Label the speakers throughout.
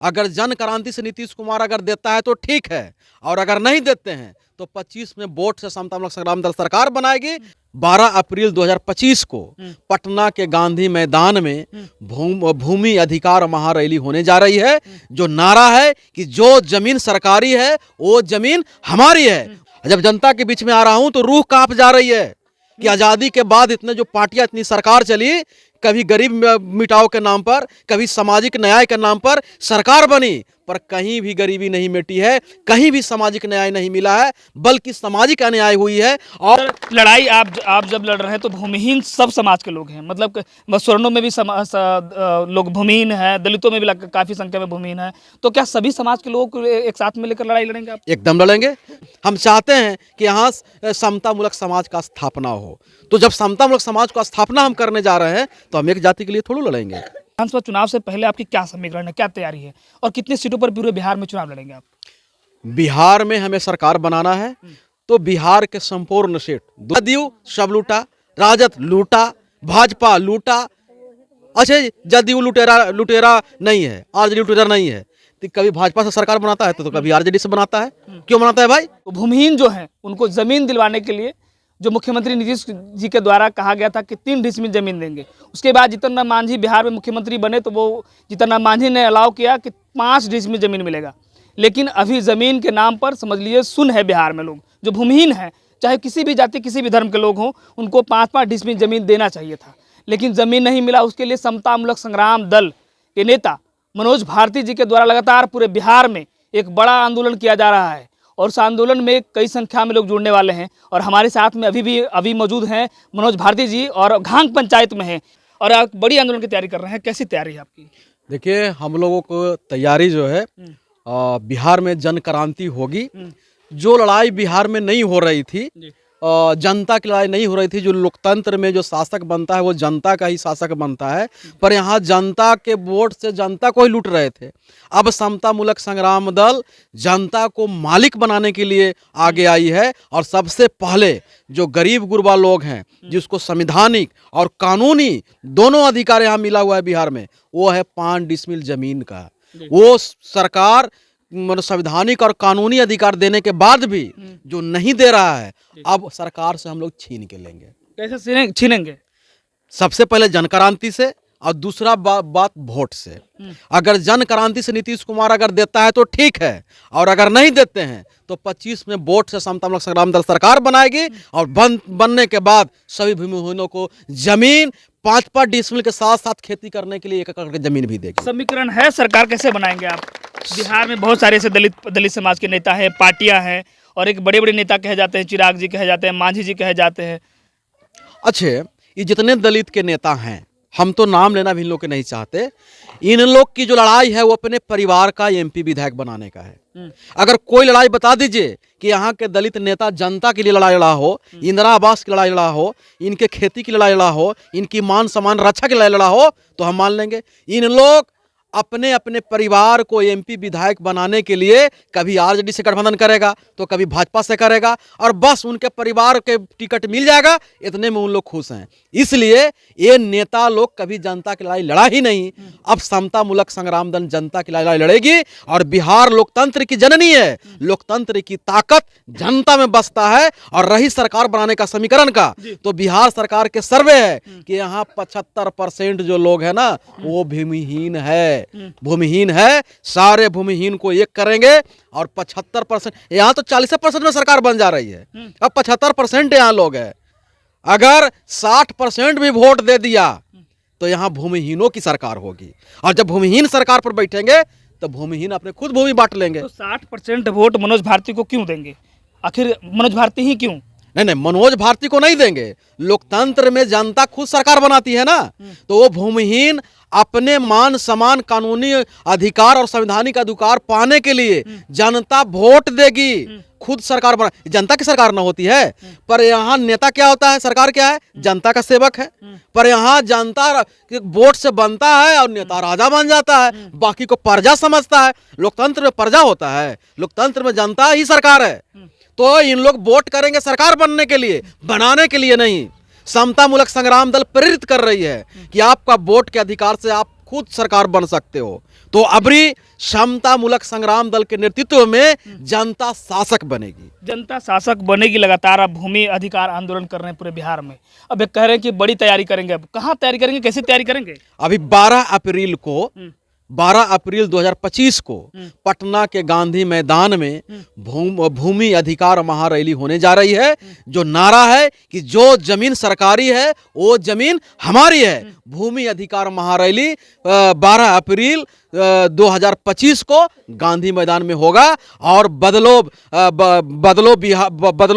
Speaker 1: अगर जन क्रांति से नीतीश कुमार अगर देता है तो ठीक है, और अगर नहीं देते हैं तो 25 में वोट से समता मूलक संग्राम दल सरकार बनाएगी। 12 अप्रैल 2025 को पटना के गांधी मैदान में भूमि अधिकार महारैली होने जा रही है। जो नारा है कि जो जमीन सरकारी है वो जमीन हमारी है। जब जनता के बीच में आ रहा हूं तो रूह कांप जा रही है कि आज़ादी के बाद इतने जो पार्टियां, इतनी सरकार चली, कभी गरीब मिटाओ के नाम पर, कभी सामाजिक न्याय के नाम पर सरकार बनी, पर कहीं भी गरीबी नहीं मिटी है, कहीं भी सामाजिक न्याय नहीं मिला है, बल्कि सामाजिक अन्याय हुई है। और
Speaker 2: लड़ाई आप जब लड़ रहे हैं तो भूमिहीन सब समाज के लोग हैं, मतलब स्वर्णों में भी लोग भूमिहीन हैं, दलितों में भी काफ़ी संख्या में भूमिहीन है। तो क्या सभी समाज के लोग एक साथ में लेकर लड़ाई लड़ेंगे आप?
Speaker 1: एकदम लड़ेंगे। हम चाहते हैं कि यहाँ समता मूलक समाज का स्थापना हो। तो जब समता मूलक समाज का स्थापना हम करने जा रहे हैं तो हम एक जाति के लिए थोड़ा लड़ेंगे।
Speaker 2: विधानसभा चुनाव से पहले आपकी क्या समीकरण है, क्या तैयारी है, और कितनी सीटों पर पूरे बिहार में चुनाव लड़ेंगे आप?
Speaker 1: बिहार में हमें सरकार बनाना है तो बिहार के संपूर्ण सीट, जदयू सब लूटा, राजद लूटा, भाजपा लूटा। अच्छा, जदयू लुटेरा नहीं है, आरजेडी लुटेरा नहीं है, तो कभी भाजपा से सरकार बनाता है तो कभी आरजेडी से बनाता है। क्यों बनाता है भाई?
Speaker 2: तो भूमिहीन जो है उनको जमीन दिलवाने के लिए जो मुख्यमंत्री नीतीश जी के द्वारा कहा गया था कि 3 डिसमिल जमीन देंगे, उसके बाद जीतन राम मांझी बिहार में मुख्यमंत्री बने तो वो जीतन राम मांझी ने अलाउ किया कि 5 डिसमिल जमीन मिलेगा। लेकिन अभी ज़मीन के नाम पर समझ लीजिए सुन है बिहार में। लोग जो भूमिहीन हैं, चाहे किसी भी जाति किसी भी धर्म के लोग हों, उनको 5-5 डिसमिल जमीन देना चाहिए था, लेकिन ज़मीन नहीं मिला। उसके लिए समता मूलक संग्राम दल के नेता मनोज भारती जी के द्वारा लगातार पूरे बिहार में एक बड़ा आंदोलन किया जा रहा है, और उस आंदोलन में कई संख्या में लोग जुड़ने वाले हैं। और हमारे साथ में अभी मौजूद हैं मनोज भारती जी, और घांग पंचायत में हैं, और आप बड़ी आंदोलन की तैयारी कर रहे हैं। कैसी तैयारी है आपकी?
Speaker 1: देखिए, हम लोगों को तैयारी जो है, बिहार में जन क्रांति होगी। जो लड़ाई बिहार में नहीं हो रही थी, जनता की लड़ाई नहीं हो रही थी, जो लोकतंत्र में जो शासक बनता है वो जनता का ही शासक बनता है, पर यहाँ जनता के वोट से जनता को ही लूट रहे थे। अब समता मूलक संग्राम दल जनता को मालिक बनाने के लिए आगे आई है, और सबसे पहले जो गरीब गुरबा लोग हैं, जिसको संवैधानिक और कानूनी दोनों अधिकार यहाँ मिला हुआ है बिहार में, वो है 5 डिसमिल जमीन का। वो सरकार संवैधानिक और कानूनी अधिकार देने के बाद भी जो नहीं दे रहा है, अब सरकार से हम लोग छीन के लेंगे।
Speaker 2: कैसे छीनेंगे?
Speaker 1: सबसे पहले जन क्रांति से, और दूसरा बात वोट से। अगर जन क्रांति से नीतीश कुमार अगर देता है तो ठीक है, और अगर नहीं देते हैं तो 25 में वोट से समता मूलक संग्राम दल सरकार बनाएगी, और बनने के बाद सभी भूमिहीनों को जमीन 5-5 डिसमिल के साथ साथ खेती करने के लिए 1 एकड़ की जमीन भी देगी।
Speaker 2: समीकरण है, सरकार कैसे बनाएंगे आप? बिहार में बहुत सारे ऐसे दलित समाज के नेता हैं, पार्टियां हैं, और एक बड़े बड़े नेता कहे जाते हैं, चिराग जी कहे जाते हैं, मांझी जी कहे जाते हैं।
Speaker 1: अच्छे, ये जितने दलित के नेता हैं, हम तो नाम लेना भी इन लोग के नहीं चाहते। इन लोग की जो लड़ाई है वो अपने परिवार का एमपी विधायक बनाने का है। अगर कोई लड़ाई बता दीजिए कि यहाँ के दलित नेता जनता के लिए लड़ाई लड़ा हो, इंदिरा आवास की लड़ाई लड़ा हो, इनके खेती की लड़ाई लड़ा हो, इनकी मान सम्मान रक्षा की लड़ाई लड़ा हो, तो हम मान लेंगे। इन लोग अपने अपने परिवार को एमपी विधायक बनाने के लिए कभी आरजेडी से गठबंधन करेगा तो कभी भाजपा से करेगा, और बस उनके परिवार के टिकट मिल जाएगा, इतने में उन लोग खुश हैं। इसलिए ये नेता लोग कभी जनता की लड़ाई लड़ा ही नहीं। अब समता मूलक संग्राम दल जनता की लड़ाई लड़ेगी, और बिहार लोकतंत्र की जननी है। लोकतंत्र की ताकत जनता में बसता है। और रही सरकार बनाने का समीकरण का, तो बिहार सरकार के सर्वे है कि यहाँ 75% जो लोग हैं ना, वो भूमिहीन है। भूमिहीन है। सारे भूमिहीन को एक करेंगे, और 75%, यहाँ तो 40% में सरकार बन जा रही है, अब 75% यहाँ लोग हैं। अगर 60% भी वोट दे दिया तो यहाँ भूमिहीनों की सरकार होगी, और जब भूमिहीन सरकार पर बैठेंगे तो भूमिहीन अपने खुद भूमि बांट लेंगे।
Speaker 2: तो 60% वोट मनोज भारती को क्यों देंगे? आखिर मनोज भारती ही क्यों?
Speaker 1: नहीं, मनोज भारती को नहीं देंगे। लोकतंत्र में जनता खुद सरकार बनाती है ना, तो वो भूमिहीन अपने मान सम्मान, कानूनी अधिकार और संवैधानिक अधिकार पाने के लिए जनता वोट देगी, खुद सरकार बना। जनता की सरकार ना होती है, पर यहाँ नेता क्या होता है, सरकार क्या है, जनता का सेवक है। पर यहाँ जनता वोट से बनता है और नेता राजा बन जाता है, बाकी को प्रजा समझता है। लोकतंत्र में प्रजा होता है, लोकतंत्र में जनता ही सरकार है। तो इन लोग वोट करेंगे सरकार बनने के लिए, बनाने के लिए नहीं। समता मूलक संग्राम दल प्रेरित कर रही है कि आपका वोट के अधिकार से आप खुद सरकार बन सकते हो। तो अबरी समता मूलक संग्राम दल के नेतृत्व में जनता शासक बनेगी।
Speaker 2: जनता शासक बनेगी। लगातार आप भूमि अधिकार आंदोलन कर रहे हैं पूरे बिहार में, अब एक कह रहे हैं कि बड़ी तैयारी करेंगे। अब कहाँ तैयारी करेंगे, कैसे तैयारी करेंगे?
Speaker 1: अभी 12 अप्रैल 2025 को पटना के गांधी मैदान में भूमि अधिकार महारैली होने जा रही है। जो नारा है कि जो जमीन सरकारी है वो जमीन हमारी है। भूमि अधिकार महारैली 12 अप्रैल 2025 को गांधी मैदान में होगा। और बदलो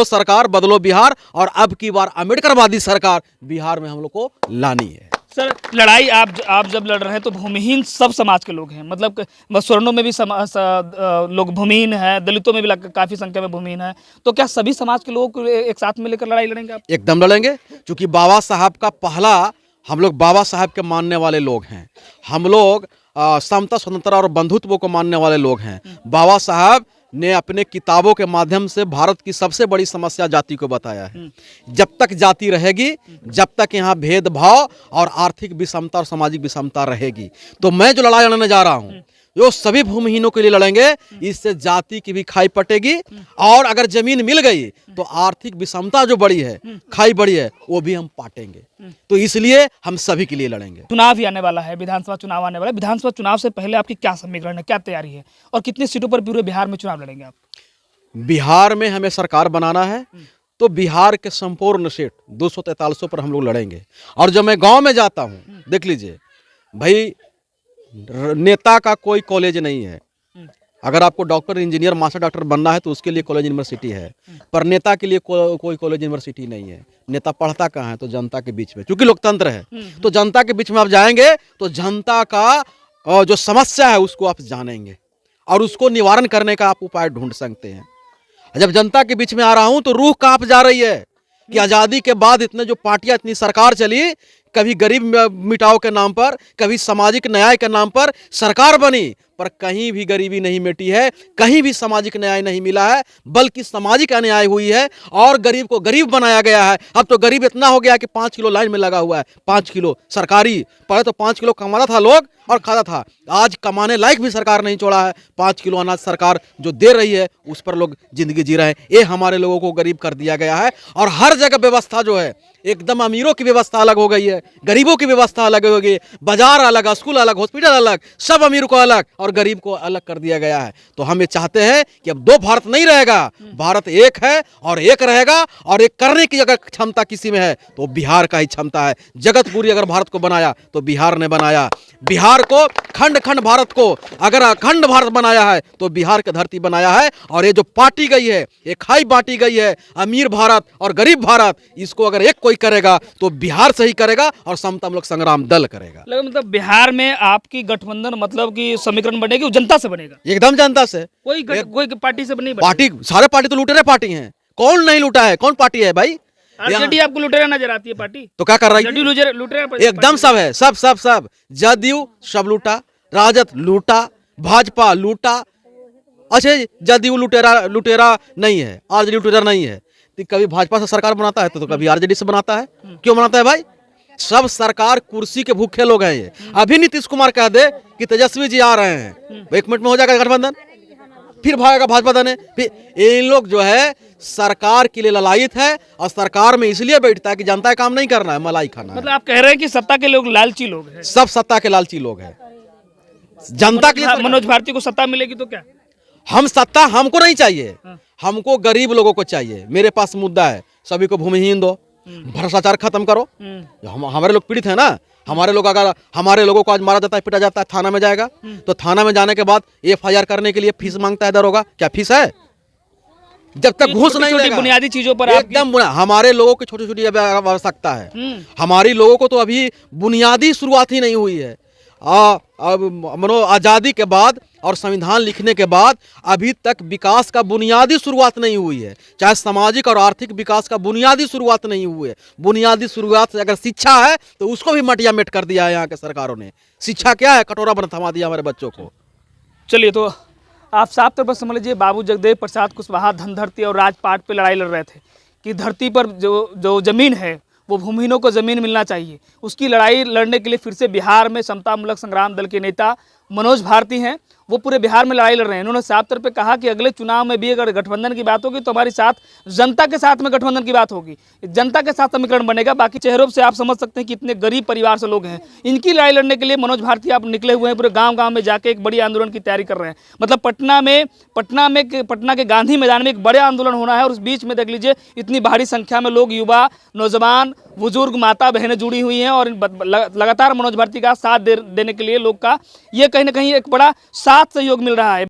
Speaker 1: सरकार, बदलो बिहार, और अब की बार अम्बेडकरवादी सरकार बिहार में हम लोग को लानी है।
Speaker 2: सर, लड़ाई आप जब लड़ रहे हैं तो भूमिहीन सब समाज के लोग हैं, मतलब स्वर्णों में भी लोग भूमिहीन हैं, दलितों में भी काफ़ी संख्या में भूमिहीन है। तो क्या सभी समाज के लोगों को एक साथ में लेकर लड़ाई लड़ेंगे आप?
Speaker 1: एकदम लड़ेंगे, क्योंकि बाबा साहब का पहला, हम लोग बाबा साहब के मानने वाले लोग हैं। हम लोग समता, स्वतंत्रता और बंधुत्व को मानने वाले लोग हैं। बाबा साहब ने अपने किताबों के माध्यम से भारत की सबसे बड़ी समस्या जाति को बताया है। जब तक जाति रहेगी, जब तक यहाँ भेदभाव और आर्थिक विषमता और सामाजिक विषमता रहेगी। तो मैं जो लड़ाई लड़ने जा रहा हूँ जो सभी भूमिहीनों के लिए लड़ेंगे। इससे जाति की भी खाई पटेगी, और अगर जमीन मिल गई तो आर्थिक विषमता जो बड़ी है, खाई बड़ी है, वो भी हम पाटेंगे। तो इसलिए हम सभी के लिए लड़ेंगे।
Speaker 2: चुनाव ही आने वाला है, विधानसभा चुनाव आने वाला है। विधानसभा चुनाव से पहले आपकी क्या समीकरण है, क्या तैयारी है, और कितनी सीटों पर पूरे बिहार में चुनाव लड़ेंगे आप?
Speaker 1: बिहार में हमें सरकार बनाना है, तो बिहार के संपूर्ण सीट 243 पर हम लोग लड़ेंगे। और जब मैं गांव में जाता हूं, देख लीजिए भाई, नेता का कोई कॉलेज नहीं है। अगर आपको डॉक्टर, इंजीनियर, मास्टर डॉक्टर बनना है तो उसके लिए कॉलेज यूनिवर्सिटी है, पर नेता के लिए कोई कॉलेज यूनिवर्सिटी नहीं है। नेता पढ़ता कहाँ है? तो जनता के बीच में, क्योंकि लोकतंत्र है। तो जनता के बीच में आप जाएंगे तो जनता का जो समस्या है उसको आप जानेंगे, और उसको निवारण करने का आप उपाय ढूंढ सकते हैं। जब जनता के बीच में आ रहा हूं तो रूह कांप जा रही है कि आज़ादी के बाद इतने जो पार्टियां, इतनी सरकार चली, कभी गरीब मिटाओ के नाम पर, कभी सामाजिक न्याय के नाम पर सरकार बनी, पर कहीं भी गरीबी नहीं मिटी है, कहीं भी सामाजिक न्याय नहीं मिला है, बल्कि सामाजिक अन्याय हुई है और गरीब को गरीब बनाया गया है। अब तो गरीब इतना हो गया कि 5 किलो लाइन में लगा हुआ है। 5 किलो सरकारी, पहले तो 5 किलो कमाता था लोग और खाता था, आज कमाने लायक भी सरकार नहीं छोड़ा है। 5 किलो अनाज सरकार जो दे रही है उस पर लोग जिंदगी जी रहे हैं। ये हमारे लोगों को गरीब कर दिया गया है। और हर जगह व्यवस्था जो है, एकदम अमीरों की व्यवस्था अलग हो गई है, गरीबों की व्यवस्था अलग हो गई, बाजार अलग, स्कूल अलग, हॉस्पिटल अलग, सब अमीर को अलग और गरीब को अलग कर दिया गया है। तो हम ये चाहते हैं कि अब 2 भारत नहीं रहेगा, भारत एक है और एक रहेगा। और एक करने की अगर क्षमता किसी में है तो बिहार का ही क्षमता है। जगतपुरी अगर भारत को बनाया तो बिहार ने बनाया। बिहार को, खंड खंड भारत को अगर अखंड भारत बनाया है तो बिहार की धरती बनाया है। और ये जो बांटी गई है, ये खाई बांटी गई है, अमीर भारत और गरीब भारत, इसको अगर एक कोई करेगा तो बिहार से ही करेगा और समता मूलक संग्राम दल करेगा।
Speaker 2: मतलब बिहार में आपकी गठबंधन, मतलब कि समीकरण बनेगी, वो जनता से बनेगा?
Speaker 1: एकदम जनता से।
Speaker 2: कोई पार्टी से नहीं?
Speaker 1: पार्टी, सारे पार्टी तो लुटेरे पार्टी हैं। कौन नहीं लूटा है? कौन पार्टी है भाई?
Speaker 2: आरजेडी आपको लुटेरा नजर आती है पार्टी?
Speaker 1: तो क्या कर रही है?
Speaker 2: लुटेरा
Speaker 1: एकदम सब है, सब सब सब। जदयू सब लूटा, राजद लूटा, भाजपा लूटा। अच्छा, जदयू लुटेरा नहीं है, आरजेडी लुटेरा नहीं है। तो कभी भाजपा से सरकार बनाता है तो कभी आरजेडी से बनाता है। क्यों बनाता है भाई? सब सरकार कुर्सी के भूखे लोग हैं ये। अभी नीतीश कुमार कह दे कि तेजस्वी जी आ रहे हैं, 1 मिनट में हो जाएगा गठबंधन, फिर भागेगा भाजपा देने। फिर इन लोग जो है सरकार के लिए ललायित है और सरकार में इसलिए बैठता है कि जनता का काम नहीं करना है, मलाई खाना है।
Speaker 2: मतलब आप कह रहे हैं कि सत्ता के लोग लालची लोग हैं?
Speaker 1: सब सत्ता के लालची लोग हैं। जनता के लिए
Speaker 2: मनोज भारती को सत्ता मिलेगी तो क्या?
Speaker 1: हम सत्ता हमको नहीं चाहिए, हमको गरीब लोगों को चाहिए। मेरे पास मुद्दा है, सभी को भूमिहीन दो, भ्रष्टाचार खत्म करो। हमारे लोग पीड़ित है ना, हमारे लोग, अगर हमारे लोगों को आज मारा जाता है, पीटा जाता है, थाना में जाएगा तो थाना में जाने के बाद FIR करने के लिए फीस मांगता है दरोगा। क्या फीस है? जब तक घूस नहीं लेगा,
Speaker 2: बुनियादी चीजों पर
Speaker 1: एकदम हमारे लोगों की छोटी छोटी आवश्यकता है। हमारी लोगों को तो अभी बुनियादी शुरुआत ही नहीं हुई है। अब मनो आज़ादी के बाद और संविधान लिखने के बाद अभी तक विकास का बुनियादी शुरुआत नहीं हुई है। चाहे सामाजिक और आर्थिक विकास का बुनियादी शुरुआत नहीं हुई है। बुनियादी शुरुआत अगर शिक्षा है तो उसको भी मटिया मेट कर दिया है यहाँ के सरकारों ने। शिक्षा क्या है? कटोरा बना थमा दिया हमारे बच्चों को।
Speaker 2: चलिए, तो आप साफ तौर पर समझ लीजिए, बाबू जगदेव प्रसाद कुशवाहा धनधरती और राजपाट पे लड़ाई लड़ रहे थे कि धरती पर जो जमीन है वो भूमिहीनों को ज़मीन मिलना चाहिए। उसकी लड़ाई लड़ने के लिए फिर से बिहार में समतामूलक संग्राम दल के नेता मनोज भारती हैं, वो पूरे बिहार में लड़ाई लड़ रहे हैं। उन्होंने साफ तौर पे कहा कि अगले चुनाव में भी अगर गठबंधन की बात होगी तो हमारी साथ जनता के साथ में गठबंधन की बात होगी, जनता के साथ समीकरण बनेगा। बाकी चेहरों से आप समझ सकते हैं कि इतने गरीब परिवार से लोग हैं, इनकी लड़ाई लड़ने के लिए मनोज भारती आप निकले हुए हैं, पूरे गाँव में जाके एक बड़ी आंदोलन की तैयारी कर रहे हैं। मतलब पटना के गांधी मैदान में एक बड़े आंदोलन होना है और उस बीच में देख लीजिए इतनी भारी संख्या में लोग, युवा, नौजवान, बुजुर्ग, माता बहनें जुड़ी हुई हैं और लगातार मनोज भारती का साथ देने के लिए लोग का ये कहीं ना कहीं एक बड़ा साथ सहयोग मिल रहा है।